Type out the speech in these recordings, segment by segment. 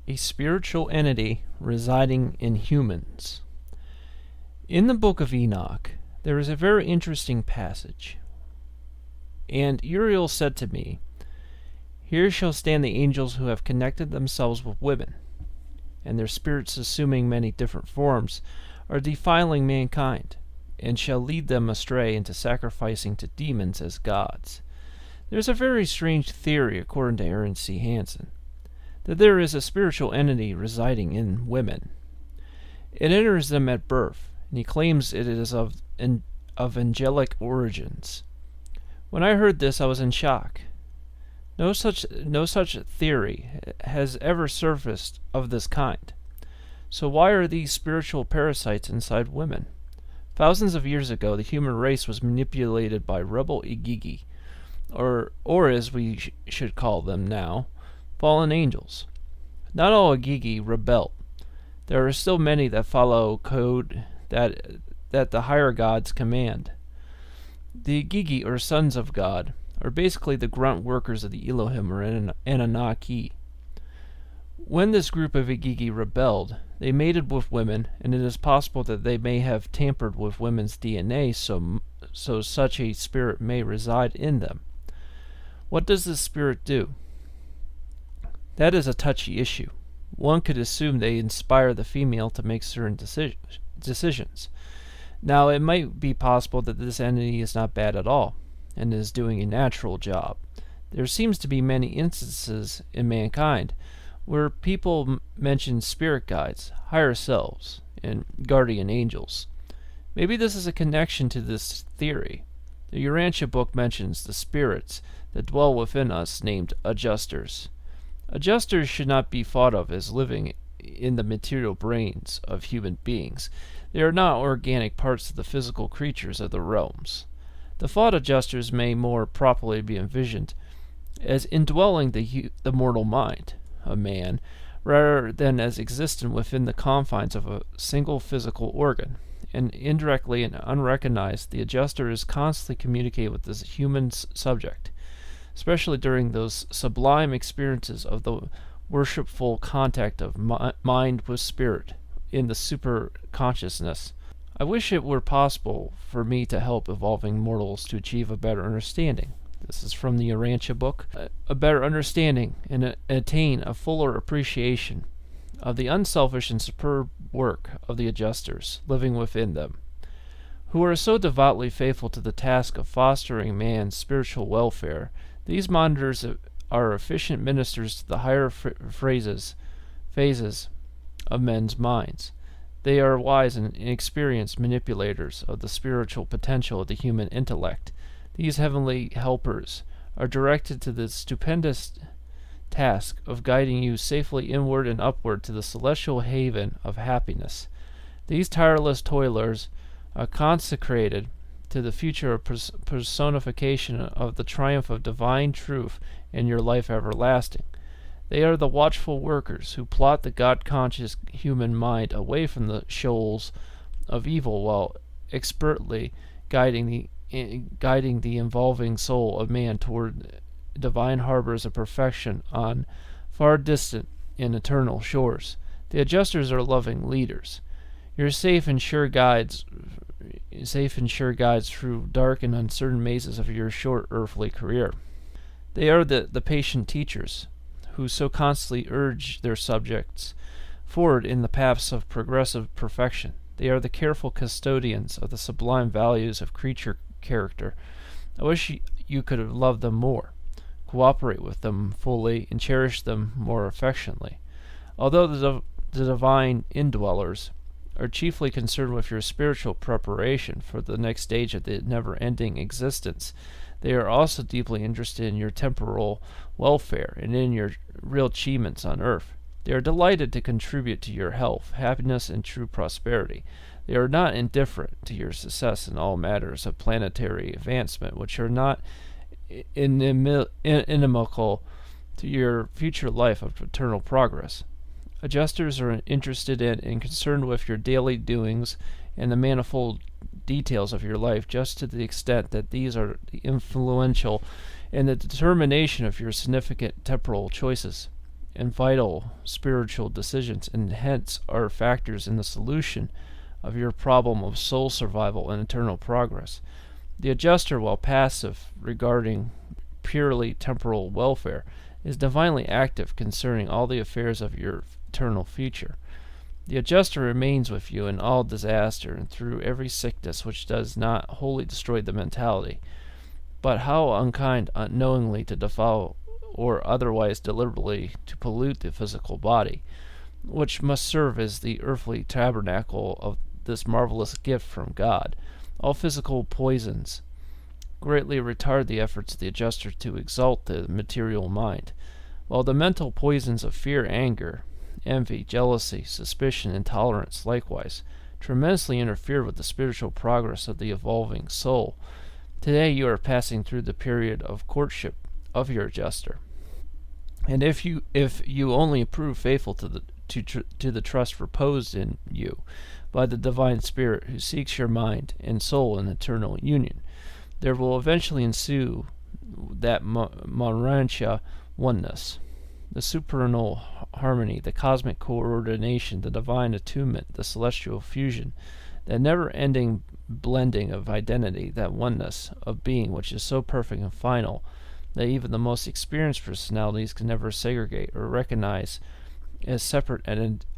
A spiritual entity residing in humans. In the book of Enoch, there is a very interesting passage. And Uriel said to me, "Here shall stand the angels who have connected themselves with women, and their spirits assuming many different forms, are defiling mankind, and shall lead them astray into sacrificing to demons as gods." There's a very strange theory, according to Aaron C. Hansen, that there is a spiritual entity residing in women. It enters them at birth, and he claims it is of angelic origins. When I heard this, I was in shock. No such theory has ever surfaced of this kind. So why are these spiritual parasites inside women? Thousands of years ago, the human race was manipulated by rebel Igigi, or as we should call them now, fallen angels. Not all Igigi rebelled. There are still many that follow code that the higher gods command. The Igigi, or sons of God, are basically the grunt workers of the Elohim or Anunnaki. When this group of Igigi rebelled, they mated with women, and it is possible that they may have tampered with women's DNA so such a spirit may reside in them. What does this spirit do? That is a touchy issue. One could assume they inspire the female to make certain decisions. Now, it might be possible that this entity is not bad at all, and is doing a natural job. There seems to be many instances in mankind where people mention spirit guides, higher selves, and guardian angels. Maybe this is a connection to this theory. The Urantia book mentions the spirits that dwell within us named adjusters. Adjusters should not be thought of as living in the material brains of human beings. They are not organic parts of the physical creatures of the realms. The thought adjusters may more properly be envisioned as indwelling the mortal mind of man, rather than as existent within the confines of a single physical organ. And indirectly and unrecognized, the adjuster is constantly communicating with this human subject, especially during those sublime experiences of the worshipful contact of mind with spirit in the super consciousness. I wish it were possible for me to help evolving mortals to achieve a better understanding. This is from the Urantia book. A better understanding and attain a fuller appreciation of the unselfish and superb work of the adjusters living within them, who are so devoutly faithful to the task of fostering man's spiritual welfare. These monitors are efficient ministers to the higher phases of men's minds. They are wise and experienced manipulators of the spiritual potential of the human intellect. These heavenly helpers are directed to the stupendous task of guiding you safely inward and upward to the celestial haven of happiness. These tireless toilers are consecrated to the future personification of the triumph of divine truth in your life everlasting. They are the watchful workers who plot the God-conscious human mind away from the shoals of evil while expertly guiding the involving soul of man toward divine harbors of perfection on far distant and eternal shores. The adjusters are loving leaders, your safe and sure guides through dark and uncertain mazes of your short earthly career. They are the patient teachers who so constantly urge their subjects forward in the paths of progressive perfection. They are the careful custodians of the sublime values of creature character. I wish you could have loved them more, cooperate with them fully, and cherish them more affectionately. Although the divine indwellers are chiefly concerned with your spiritual preparation for the next stage of the never-ending existence, they are also deeply interested in your temporal welfare and in your real achievements on earth. They are delighted to contribute to your health, happiness, and true prosperity. They are not indifferent to your success in all matters of planetary advancement, which are not inimical to your future life of eternal progress. Adjusters are interested in and concerned with your daily doings and the manifold details of your life, just to the extent that these are influential in the determination of your significant temporal choices. and vital spiritual decisions, and hence are factors in the solution of your problem of soul survival and eternal progress. The adjuster, while passive regarding purely temporal welfare, is divinely active concerning all the affairs of your eternal future. The adjuster remains with you in all disaster and through every sickness, which does not wholly destroy the mentality, but how unkind unknowingly to defile or otherwise deliberately to pollute the physical body, which must serve as the earthly tabernacle of this marvelous gift from God. All physical poisons greatly retard the efforts of the adjuster to exalt the material mind, while the mental poisons of fear, anger, envy, jealousy, suspicion, intolerance likewise tremendously interfere with the spiritual progress of the evolving soul. Today you are passing through the period of courtship of your adjuster, and if you only prove faithful to the trust reposed in you by the divine spirit who seeks your mind and soul in eternal union, there will eventually ensue that Marantia oneness, the supernal harmony, the cosmic coordination, the divine attunement, the celestial fusion, that never-ending blending of identity, that oneness of being which is so perfect and final that even the most experienced personalities can never segregate or recognize as separate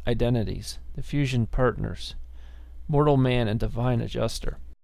identities, the fusion partners, mortal man and divine adjuster.